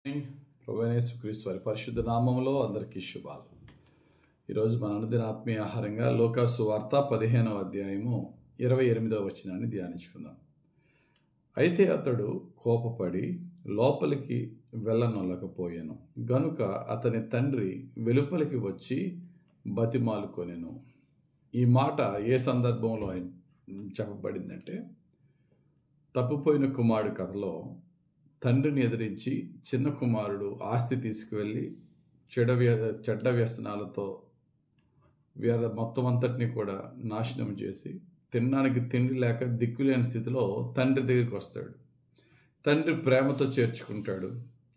ప్రభువైన యేసుక్రీస్తు వారి పరిశుద్ధ నామములో అందరికీ శుభాలు. ఈరోజు మన అనుదిన ఆత్మీయ ఆహారంగా లూకా సువార్త 15వ అధ్యాయము 28వ వచనాన్ని ధ్యానించుకుందాం. అయితే అతడు కోపపడి లోపలికి వెళ్ళనొల్లకపోయాను గనుక అతని తండ్రి వెలుపలికి వచ్చి బతిమాలుకొనెను. ఈ మాట ఏ సందర్భంలో చెప్పబడిందంటే, తప్పిపోయిన కుమారుడు కథలో తండ్రిని ఎదిరించి చిన్న కుమారుడు ఆస్తి తీసుకువెళ్ళి చెడ్డ వ్యసనాలతో మొత్తం అంతటిని కూడా నాశనం చేసి తినడానికి తిండి లేక దిక్కులేని స్థితిలో తండ్రి దగ్గరికి వస్తాడు. తండ్రి ప్రేమతో చేర్చుకుంటాడు.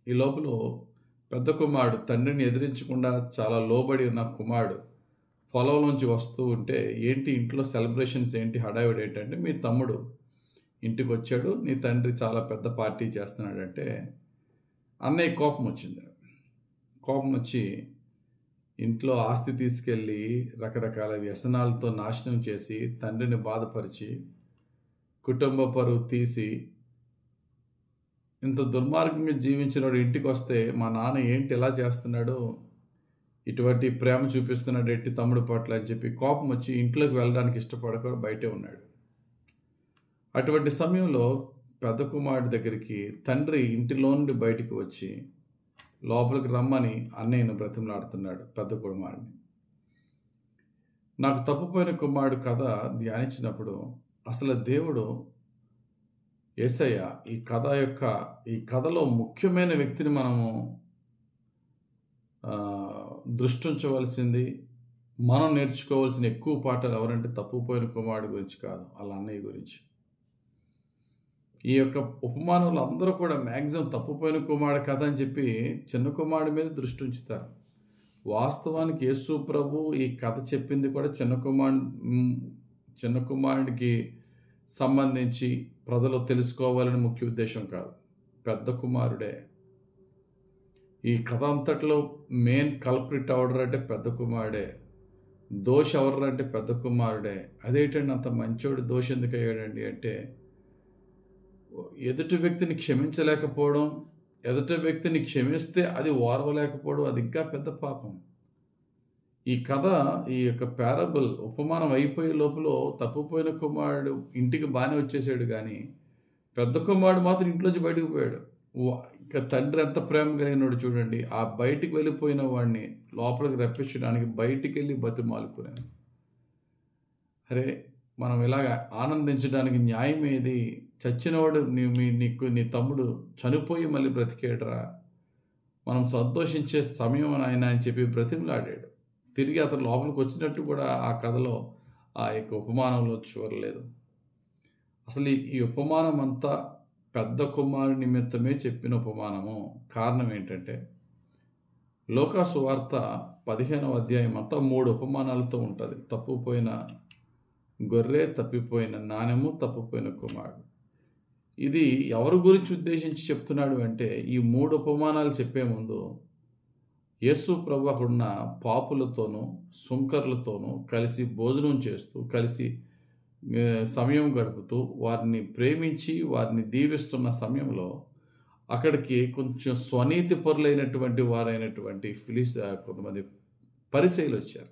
ఈ లోపల పెద్ద కుమారుడు తండ్రిని ఎదిరించకుండా చాలా లోబడి ఉన్న కుమారుడు పొలం నుంచి వస్తూ ఉంటే, ఏంటి ఇంట్లో సెలబ్రేషన్స్ ఏంటి, హడావిడి ఏంటంటే, మీ తమ్ముడు ఇంటికి వచ్చాడు, నీ తండ్రి చాలా పెద్ద పార్టీ చేస్తున్నాడంటే అన్నయ్య కోపం వచ్చింది. కోపం వచ్చి ఇంట్లో ఆస్తి తీసుకెళ్ళి రకరకాల వ్యసనాలతో నాశనం చేసి తండ్రిని బాధపరిచి కుటుంబ పరువు తీసి ఇంత దుర్మార్గంగా జీవించినవాడు ఇంటికి వస్తే మా నాన్న ఏంటి ఎలా చేస్తున్నాడు, ఇటువంటి ప్రేమ చూపిస్తున్నాడు ఏంటి తమ్ముడు పట్ల అని చెప్పి కోపం వచ్చి ఇంట్లోకి వెళ్ళడానికి ఇష్టపడక బయటే ఉన్నాడు. అటువంటి సమయంలో పెద్ద కుమారుడి దగ్గరికి తండ్రి ఇంటిలో నుండి బయటికి వచ్చి లోపలికి రమ్మని అన్నయ్యను బ్రతిమలాడుతున్నాడు. పెద్ద కుమారుడిని నాకు తప్పిపోయిన కుమారుడు కథ ధ్యానించినప్పుడు అసలు దేవుడు యేసయ్య ఈ కథలో ముఖ్యమైన వ్యక్తిని మనము దృష్టి ఉంచవలసింది, మనం నేర్చుకోవాల్సిన ఎక్కువ పాఠాలు ఎవరంటే తప్పిపోయిన కుమారుడు గురించి కాదు, వాళ్ళ అన్నయ్య గురించి. ఈ యొక్క ఉపమానంలో అందరూ కూడా మ్యాక్సిమం తప్పిపోయిన కుమారుడు కథ అని చెప్పి చిన్న కుమారుడి మీద దృష్టి ఉంచుతారు. వాస్తవానికి యేసు ప్రభు ఈ కథ చెప్పింది కూడా చిన్న కుమారుడికి సంబంధించి ప్రజలు తెలుసుకోవాలని ముఖ్య ఉద్దేశం కాదు, పెద్ద కుమారుడే. ఈ కథ అంతట్లో మెయిన్ కల్ప్రిట్ ఎవరు అంటే పెద్ద కుమారుడే, దోష ఎవరు అంటే పెద్ద కుమారుడే. అదేంటండి అంత మంచోడు దోష ఎందుకు అయ్యాడండి అంటే, ఎదుటి వ్యక్తిని క్షమించలేకపోవడం, ఎదుటి వ్యక్తిని క్షమిస్తే అది ఓర్వలేకపోవడం, అది ఇంకా పెద్ద పాపం. ఈ కథ, ఈ యొక్క పారబుల్ ఉపమానం అయిపోయే లోపల తప్పిపోయిన కుమారుడు ఇంటికి బాగానే వచ్చేసాడు, కానీ పెద్ద కుమారుడు మాత్రం ఇంట్లోంచి బయటకు పోయాడు. ఇంకా తండ్రి ఎంత ప్రేమ కలిగినాడు చూడండి. ఆ బయటికి వెళ్ళిపోయిన వాడిని లోపలికి రప్పించడానికి బయటికి వెళ్ళి బతిమాలుకున్నాను. అరే, మనం ఇలాగ ఆనందించడానికి న్యాయం ఏది? చచ్చినవాడు నీ తమ్ముడు చనిపోయి మళ్ళీ బ్రతికేడరా, మనం సంతోషించే సమయం ఆయన అని చెప్పి బ్రతిమలాడాడు. తిరిగి అతను లోపలికి వచ్చినట్టు కూడా ఆ కథలో ఆ యొక్క ఉపమానంలో చూడలేదు. అసలు ఈ ఉపమానం అంతా పెద్ద కుమారుడి నిమిత్తమే చెప్పిన ఉపమానము. కారణం ఏంటంటే, లూకా సువార్త 15వ అధ్యాయం అంతా 3 ఉపమానాలతో ఉంటుంది. తప్పిపోయిన గొర్రె, తప్పిపోయిన నాణెము, తప్పిపోయిన కుమారుడు. ఇది ఎవరి గురించి ఉద్దేశించి చెప్తున్నాడు అంటే, ఈ 3 ఉపమానాలు చెప్పే ముందు యేసు ప్రభు అక్కడున్న పాపులతోనూ సుంకర్లతోనూ కలిసి భోజనం చేస్తూ, కలిసి సమయం గడుపుతూ, వారిని ప్రేమించి వారిని దీవిస్తున్న సమయంలో అక్కడికి కొంచెం స్వనీతి పరులైనటువంటి వారైనటువంటి కొంతమంది పరిసయ్యులు వచ్చారు.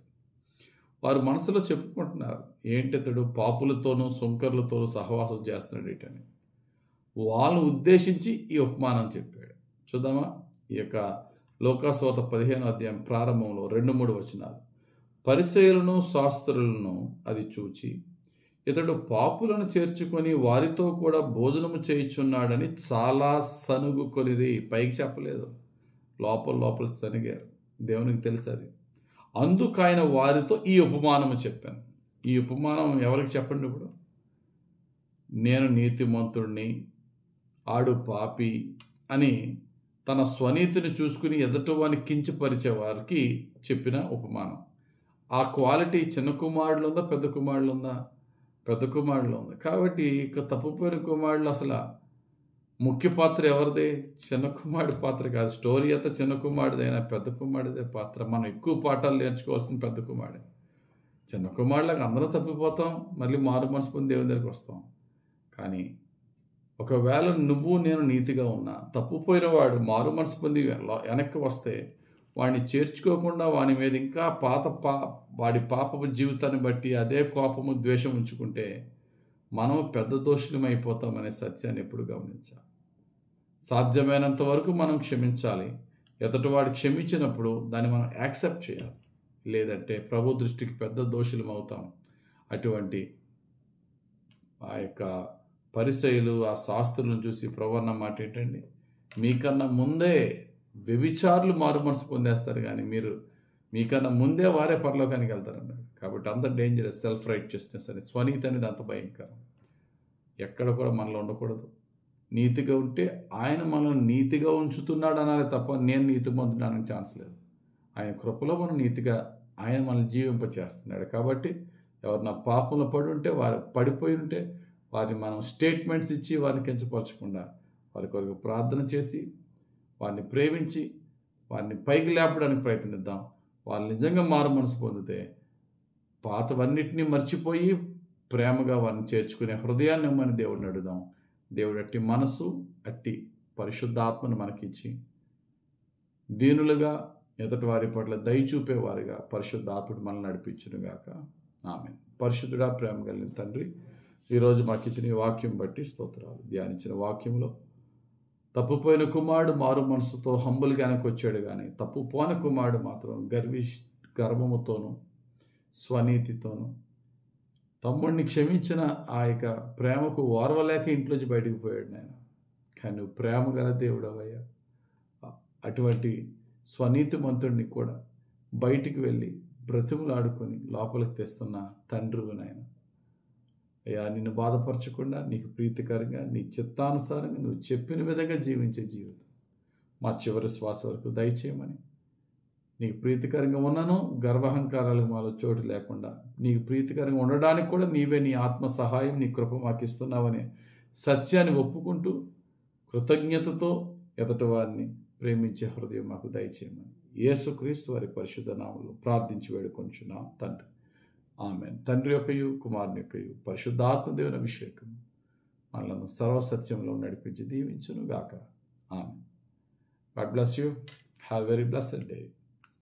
వారు మనసులో చెప్పుకుంటున్నారు, ఏంటితడు పాపులతోనూ సుంకర్లతోనూ సహవాసం చేస్తున్నాడు ఏంటని. వాళ్ళు ఉద్దేశించి ఈ ఉపమానం చెప్పాడు. చూద్దామా? ఈ యొక్క లూకా సువార్త 15వ అధ్యాయం ప్రారంభంలో 2-3 వచనాలు. పరిసయ్యులను శాస్త్రులను అది చూచి, ఇతడు పాపులను చేర్చుకొని వారితో కూడా భోజనము చేయుచున్నాడని చాలా సనుగుకొనిది. పైకి చెప్పలేదు, లోపల సనిగారు. దేవునికి తెలుసు అది. అందుకైన వారితో ఈ ఉపమానము చెప్పాను. ఈ ఉపమానం ఎవరికి చెప్పండి? ఇప్పుడు నేను నీతిమంతుడిని, ఆడు పాపి అని తన స్వనీతిని చూసుకుని ఎదుటివాని కించపరిచే వారికి చెప్పిన ఉపమానం. ఆ క్వాలిటీ చిన్న కుమారుడు ఉందా, పెద్ద కుమారుడు ఉందా? పెద్ద కుమారుడు ఉంది. కాబట్టి ఇక తప్పిపోయిన కుమారుడు అసలు ముఖ్య పాత్ర ఎవరిదే? చిన్న కుమారుడి పాత్ర కాదు. స్టోరీ అంతా చిన్న కుమారుడైనా పెద్ద కుమారుడిదే పాత్ర. మనం ఎక్కువ పాఠాలు నేర్చుకోవాల్సిన పెద్ద కుమారుడే. చిన్న కుమారులాగా అందరం తప్పిపోతాం, మళ్ళీ మారు మనసు పొంది దేవుని దగ్గరికి వస్తాం. కానీ ఒకవేళ నువ్వు నేను నీతిగా ఉన్నా, తప్పుపోయిన వాడు మారు మనసు పొంది వెనక్కి వస్తే వాడిని చేర్చుకోకుండా వాని మీద ఇంకా వాడి పాపపు జీవితాన్ని బట్టి అదే కోపము ద్వేషం ఉంచుకుంటే మనం పెద్ద దోషులమైపోతామనే సత్యాన్ని ఎప్పుడు గమనించాలి. సాధ్యమైనంత వరకు మనం క్షమించాలి. ఎదుటివాడు క్షమించినప్పుడు దాన్ని మనం యాక్సెప్ట్ చేయాలి. లేదంటే ప్రభు దృష్టికి పెద్ద దోషులం అవుతాం. అటువంటి ఆ యొక్క పరిసయ్యులు, ఆ శాస్త్రులను చూసి ప్రభు అన్న మాట ఏంటండి, మీకన్నా ముందే వ్యభిచారులు మారు మనసు పొందేస్తారు, కానీ మీకన్నా ముందే వారే పరలోకానికి వెళ్తారన్నాడు. కాబట్టి అంత డేంజరస్ సెల్ఫ్ రైట్యస్నెస్ అని, స్వనీతి అనేది అంత భయంకరం. ఎక్కడ కూడా మనలో ఉండకూడదు. నీతిగా ఉంటే ఆయన మనల్ని నీతిగా ఉంచుతున్నాడు అనాలి తప్ప నేను నీతిమంతుడానికి ఛాన్స్ లేదు. ఆయన కృపలో మనం నీతిగా ఆయన మనల్ని జీవింపచేస్తున్నాడు. కాబట్టి ఎవరు నా పాపంలో పడి ఉంటే, వారు పడిపోయి ఉంటే వారిని మనం స్టేట్మెంట్స్ ఇచ్చి వారిని కించపరచకుండా వారి కొరకు ప్రార్థన చేసి వారిని ప్రేమించి వారిని పైకి లేపడానికి ప్రయత్నిద్దాం. వాళ్ళు నిజంగా మారు మనసు పొందితే పాతవన్నిటినీ మర్చిపోయి ప్రేమగా వారిని చేర్చుకునే హృదయాన్ని ఇమ్మని దేవుడిని అడుగుదాం. దేవుడు అట్టి మనసు, అట్టి పరిశుద్ధాత్మను మనకిచ్చి దీనులుగా ఎదుటి వారి పట్ల దయ చూపేవారుగా పరిశుద్ధాత్ముడు మనల్ని నడిపించునుగాక. ఆమేన్. పరిశుద్ధుడా, ప్రేమ కలిగిన తండ్రి, ఈరోజు మాకు ఇచ్చిన ఈ వాక్యం బట్టి స్తోత్రాలు. ధ్యానించిన వాక్యంలో తప్పుపోయిన కుమారుడు మారు మనసుతో హంబుల్గా వచ్చాడు, కానీ తప్పుపోని కుమారుడు మాత్రం గర్వముతోనూ స్వనీతితోనూ తమ్ముడిని క్షమించిన ఆ యొక్క ప్రేమకు ఓర్వలేక ఇంట్లోంచి బయటకు పోయాడు నాయన. కానీ నువ్వు ప్రేమ గల దేవుడవయ్యా. అటువంటి స్వనీతిమంతుడిని కూడా బయటికి వెళ్ళి బ్రతిములాడుకొని లోపలికి తెస్తున్న తండ్రివి నాయన. అయ్యా, నిన్ను బాధపరచకుండా నీకు ప్రీతికరంగా నీ చిత్తానుసారంగా నువ్వు చెప్పిన విధంగా జీవించే జీవితం మా చివరి శ్వాస వరకు దయచేయమని, నీకు ప్రీతికరంగా ఉన్నను గర్వహంకారాలకు మాలో చోటు లేకుండా నీకు ప్రీతికరంగా ఉండడానికి కూడా నీవే నీ ఆత్మ సహాయం, నీ కృప మాకు ఇస్తున్నావనే సత్యాన్ని ఒప్పుకుంటూ కృతజ్ఞతతో ఎదుటి వారిని ప్రేమించే హృదయం మాకు దయచేయమని యేసుక్రీస్తు వారి పరిశుద్ధ నామములో ప్రార్థించి వేడుకొంచున్నాం తండ్రి. ఆమేన్. తండ్రి యొక్కయు కుమారుని యొక్కయు పరిశుద్ధాత్మ దేవుని అభిషేకం మనలను సర్వసత్యంలో నడిపించి దీవించును గాక. Amen. God bless you. Have very blessed day.